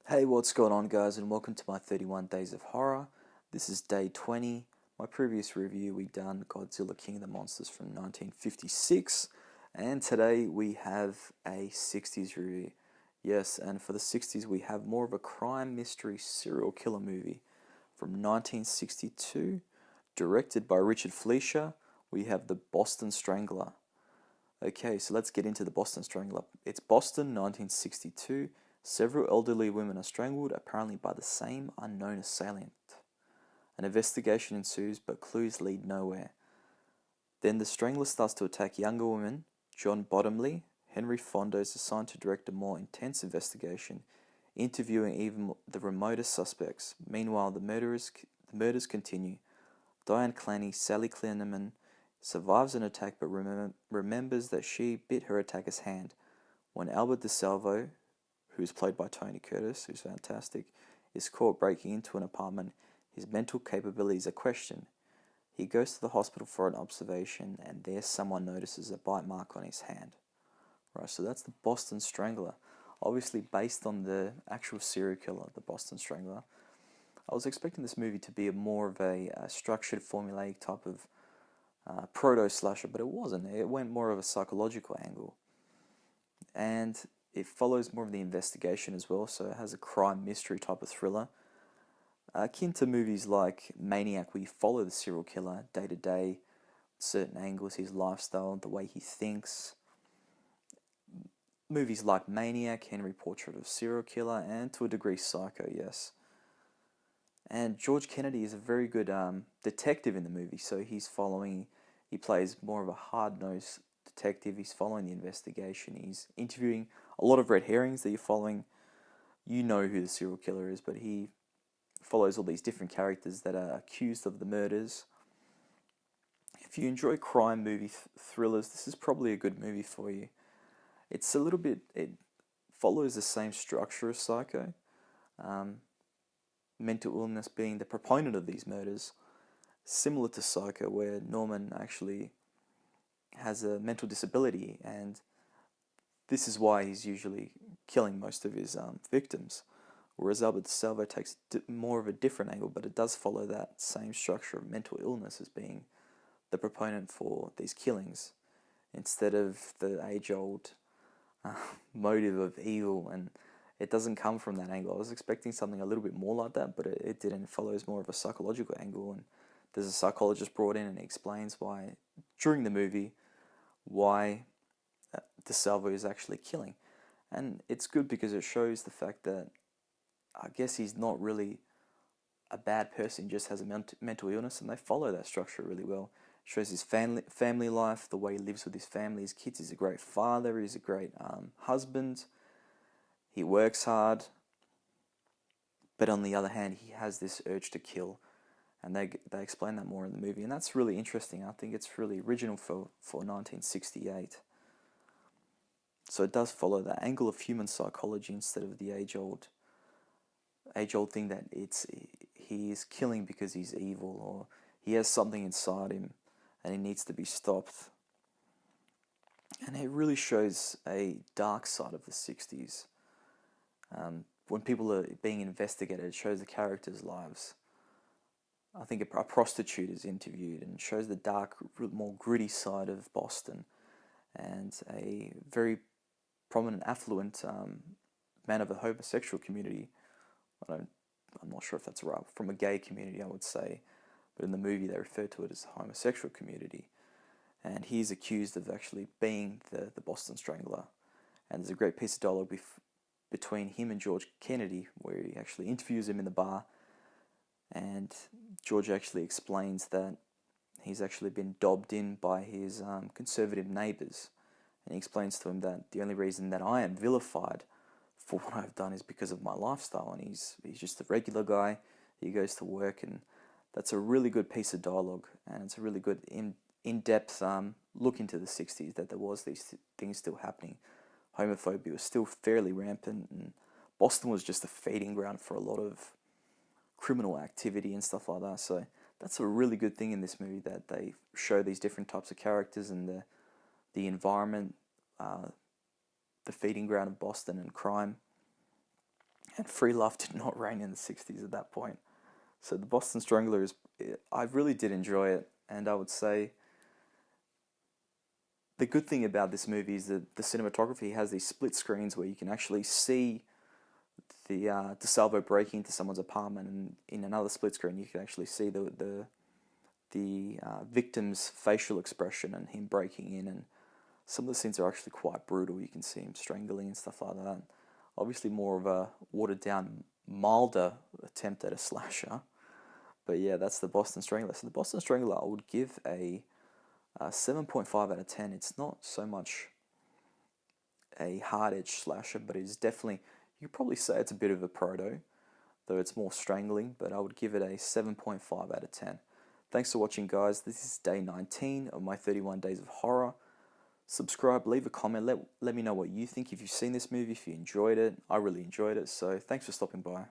Hey, what's going on, guys, and welcome to my 31 Days of Horror. This is day 20. My previous review, we done Godzilla King of the Monsters from 1956, and today we have a 60s review. Yes, and for the 60s, we have more of a crime mystery serial killer movie from 1962, directed by Richard Fleischer. We have The Boston Strangler. Okay, so let's get into The Boston Strangler. It's Boston, 1962. Several elderly women are strangled, apparently by the same unknown assailant. An investigation ensues, but clues lead nowhere. Then the strangler starts to attack younger women. John Bottomley, Henry Fonda, is assigned to direct a more intense investigation, interviewing even the remotest suspects. Meanwhile, the murders continue. Diane Clancy, Sally Klinneman, survives an attack but remembers that she bit her attacker's hand. When Albert DeSalvo, who's played by Tony Curtis, who's fantastic, is caught breaking into an apartment, his mental capabilities are questioned. He goes to the hospital for an observation, and there someone notices a bite mark on his hand. Right, so that's the Boston Strangler. Obviously based on the actual serial killer, the Boston Strangler. I was expecting this movie to be more of a structured, formulaic type of proto-slasher, but it wasn't. It went more of a psychological angle. And it follows more of the investigation as well, so it has a crime mystery type of thriller. Akin to movies like Maniac, where you follow the serial killer day to day, certain angles, his lifestyle, the way he thinks. Movies like Maniac, Henry Portrait of a Serial Killer, and to a degree Psycho, yes. And George Kennedy is a very good detective in the movie, so he plays more of a hard-nosed detective. He's following the investigation. He's interviewing a lot of red herrings that you're following. You know who the serial killer is, but he follows all these different characters that are accused of the murders. If you enjoy crime movie thrillers, this is probably a good movie for you. It follows the same structure as Psycho. Mental illness being the proponent of these murders, similar to Psycho, where Norman actually has a mental disability, and this is why he's usually killing most of his victims. Whereas Albert Salvo takes more of a different angle, but it does follow that same structure of mental illness as being the proponent for these killings, instead of the age-old motive of evil, and it doesn't come from that angle. I was expecting something a little bit more like that, but it didn't. It follows more of a psychological angle, and there's a psychologist brought in and explains why, during the movie, why DeSalvo is actually killing. And it's good because it shows the fact that I guess he's not really a bad person, he just has a mental illness, and they follow that structure really well. It shows his family life, the way he lives with his family, his kids. He's a great father, he's a great husband, he works hard, but on the other hand, he has this urge to kill, and they explain that more in the movie, and that's really interesting. I think it's really original for 1968. So it does follow that angle of human psychology instead of the age-old thing that he is killing because he's evil, or he has something inside him and he needs to be stopped. And it really shows a dark side of the 60s. When people are being investigated, it shows the characters' lives. I think a prostitute is interviewed and shows the dark, more gritty side of Boston, and a very prominent, affluent man of a homosexual community. I'm not sure if that's right. From a gay community, I would say, but in the movie they refer to it as the homosexual community. And he's accused of actually being the Boston Strangler. And there's a great piece of dialogue between him and George Kennedy, where he actually interviews him in the bar, and George actually explains that he's actually been dobbed in by his conservative neighbours. And he explains to him that the only reason that I am vilified for what I've done is because of my lifestyle, and he's just a regular guy. He goes to work, and that's a really good piece of dialogue, and it's a really good in-depth look into the 60s, that there was these things still happening. Homophobia was still fairly rampant, and Boston was just a feeding ground for a lot of criminal activity and stuff like that. So that's a really good thing in this movie, that they show these different types of characters and the environment, the feeding ground of Boston and crime. and free love did not reign in the 60s at that point. So the Boston Strangler I really did enjoy it, and I would say the good thing about this movie is that the cinematography has these split screens where you can actually see the DeSalvo breaking into someone's apartment, and in another split screen you can actually see the victim's facial expression and him breaking in, and some of the scenes are actually quite brutal. You can see him strangling and stuff like that. Obviously more of a watered down, milder attempt at a slasher. But yeah, that's the Boston Strangler. So the Boston Strangler I would give a 7.5 out of 10. It's not so much a hard-edged slasher, but it's definitely, you could probably say it's a bit of a proto, though it's more strangling, but I would give it a 7.5 out of 10. Thanks for watching, guys. This is day 19 of my 31 Days of Horror. Subscribe, leave a comment, let me know what you think, if you've seen this movie, if you enjoyed it. I really enjoyed it, so thanks for stopping by.